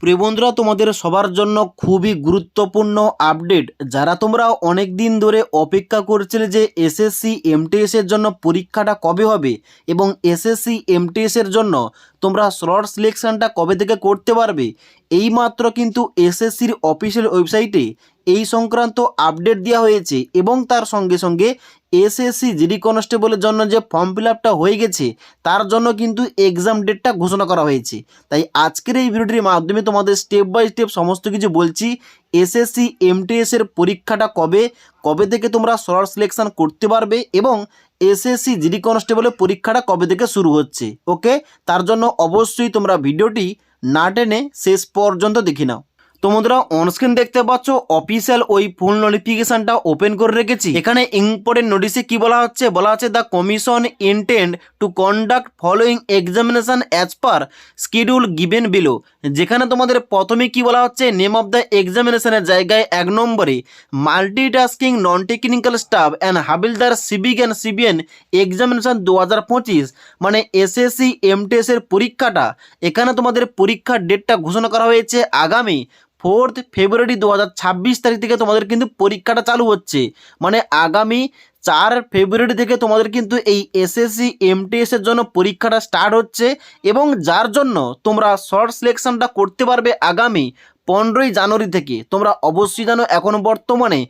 প্রিয় বন্ধুরা, তোমাদের সবার জন্য খুবই গুরুত্বপূর্ণ আপডেট। যারা তোমরা অনেক দিন ধরে অপেক্ষা করছিলে যে এসএসসি এমটিএস এর জন্য পরীক্ষাটা কবে হবে এবং এসএসসি এমটিএস এর জন্য তোমরা স্লট সিলেকশনটা কবে থেকে করতে পারবে, এইমাত্র কিন্তু এসএসসির অফিসিয়াল ওয়েবসাইটে এই সংক্রান্ত আপডেট দেওয়া হয়েছে এবং তার সঙ্গে সঙ্গে এসএসসি জিডি কনস্টেবলের জন্য যে ফর্ম ফিল আপটা হয়ে গেছে তার জন্য কিন্তু এক্সাম ডেটটা ঘোষণা করা হয়েছে। তাই আজকের এই ভিডিওটির মাধ্যমে তোমাদের স্টেপ বাই স্টেপ সমস্ত কিছু বলছি। এসএসসি এমটিএস এর পরীক্ষাটা কবে কবে থেকে তোমরা স্লট সিলেকশন করতে পারবে এবং এসএসসি জিডি কনস্টেবলের পরীক্ষাটা কবে থেকে শুরু হচ্ছে। ওকে, তার জন্য অবশ্যই তোমরা ভিডিওটি না টেনে শেষ পর্যন্ত দেখে নাও। তো বন্ধুরা, অনস্ক্রিন দেখতে পাচ্ছ অফিসিয়াল ওই ফুল নোটিফিকেশনটা ওপেন করে রেখেছি। এখানে ইম্পর্টেন্ট নোটিশে কি বলা হচ্ছে the commission intend to conduct following examination as per schedule given below. যেখানে তোমাদের প্রথমে কি বলা হচ্ছে, নেম অফ দ্য এক্সামিনেশনের জায়গায় 1 নম্বরে multitasking non technical staff and havildar সিভিক অ্যান্ড সিভিএন এক্সামিনেশন 2025, মানে এসএসসি এমটিএস এর পরীক্ষাটা এখানে তোমাদের পরীক্ষার ডেটটা ঘোষণা করা হয়েছে আগামী 4 ফেব্রুয়ারি 2026 তারিখ থেকে তোমাদের কিন্তু পরীক্ষাটা চালু হচ্ছে। মানে আগামী 4 ফেব্রুয়ারি থেকে তোমাদের কিন্তু এই এসএসসি এমটিএস এর জন্য পরীক্ষাটা স্টার্ট হচ্ছে এবং যার জন্য তোমরা শর্ট সিলেকশনটা করতে পারবে আগামী 15ই জানুয়ারি থেকে। তোমরা অবশ্যই জানো এখন বর্তমানে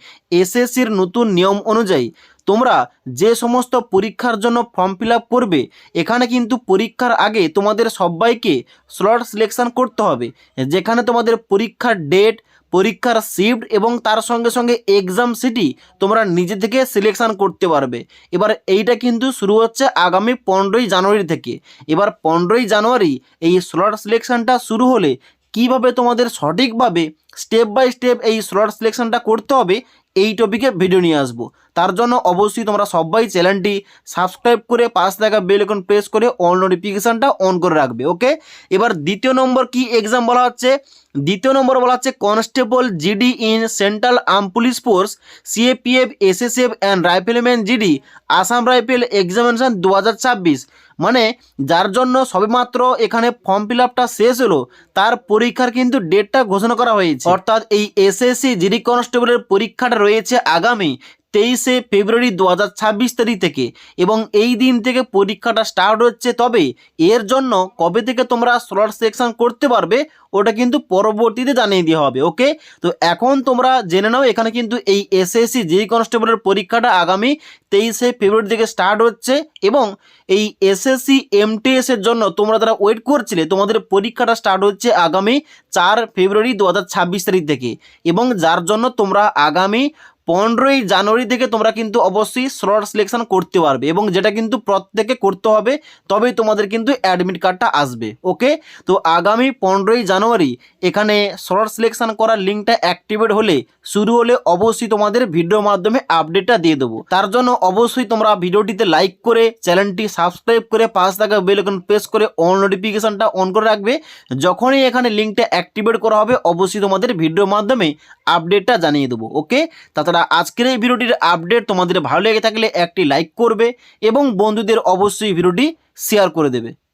এসএসসির নতুন নিয়ম অনুযায়ী তোমরা যে সমস্ত পরীক্ষার জন্য ফর্ম ফিল আপ করবে এখানে কিন্তু পরীক্ষার আগে তোমাদের সবাইকে স্লট সিলেকশন করতে হবে, যেখানে তোমাদের পরীক্ষার ডেট, পরীক্ষার শিফট এবং তার সঙ্গে সঙ্গে এক্সাম সিটি তোমরা নিজে থেকে সিলেকশন করতে পারবে। এবার এইটা কিন্তু শুরু হচ্ছে আগামী 15ই জানুয়ারি থেকে। এবার 15ই জানুয়ারি এই স্লট সিলেকশনটা শুরু হলে কিভাবে তোমাদের সঠিকভাবে স্টেপ বাই স্টেপ এই স্লট সিলেকশনটা করতে হবে এই টপিকে ভিডিও নিয়ে আসবো। তার জন্য অবশ্যই তোমরা সবাই চ্যানেলটি সাবস্ক্রাইব করে পাশ থাকা বেল আইকন প্রেস করে অল নোটিফিকেশানটা অন করে রাখবে। ওকে, এবার দ্বিতীয় নম্বর কি এক্সাম বলা হচ্ছে, দ্বিতীয় নম্বর বলা হচ্ছে constable GD in central arm police force CAPF SSF and rifleman GD Assam rifle examination 2026, মানে যার জন্য সবেমাত্র এখানে ফর্ম ফিল আপটা শেষ হলো তার পরীক্ষার কিন্তু ডেটটা ঘোষণা করা হয়েছে। অর্থাৎ এই এসএসসি জিডি কনস্টেবলের পরীক্ষাটা রয়েছে আগামী 23শে ফেব্রুয়ারি 2026 তারিখ থেকে এবং এই দিন থেকে পরীক্ষাটা স্টার্ট হচ্ছে। তবে এর জন্য কবে থেকে তোমরা স্লট সিলেকশন করতে পারবে ওটা কিন্তু পরবর্তীতে জানিয়ে দেওয়া হবে। ওকে, তো এখন তোমরা জেনে নাও এখানে কিন্তু এই এসএসসি জিডি কনস্টেবলের পরীক্ষাটা আগামী 23শে ফেব্রুয়ারি থেকে স্টার্ট হচ্ছে এবং এই এসএসসি এমটিএস এর জন্য তোমরা যারা ওয়েট করছিলে তোমাদের পরীক্ষাটা স্টার্ট হচ্ছে আগামী 4 ফেব্রুয়ারি 2026 তারিখ থেকে এবং যার জন্য তোমরা আগামী 15ই জানুয়ারি থেকে তোমরা কিন্তু অবশ্যই স্লট সিলেকশন করতে পারবে এবং যেটা কিন্তু প্রত্যেকে করতে হবে, তবেই তোমাদের কিন্তু অ্যাডমিট কার্ডটা আসবে। ওকে, তো আগামী 15ই জানুয়ারি এখানে স্লট সিলেকশন করার লিঙ্কটা অ্যাক্টিভেট হলে শুরু হলে অবশ্যই তোমাদের ভিডিওর মাধ্যমে আপডেটটা দিয়ে দেবো। তার জন্য অবশ্যই তোমরা ভিডিওটিতে লাইক করে চ্যানেলটি সাবস্ক্রাইব করে পাশ থাকা বেল আইকন প্রেস করে অল নোটিফিকেশনটা অন করে রাখবে। যখনই এখানে লিঙ্কটা অ্যাক্টিভেট করা হবে অবশ্যই তোমাদের ভিডিওর মাধ্যমে আপডেটটা জানিয়ে দেবো। ওকে, তাছাড়া আজকের এই ভিডিওটির আপডেট তোমাদের ভালো লেগে থাকলে একটি লাইক করবে এবং বন্ধুদের অবশ্যই ভিডিওটি শেয়ার করে দেবে।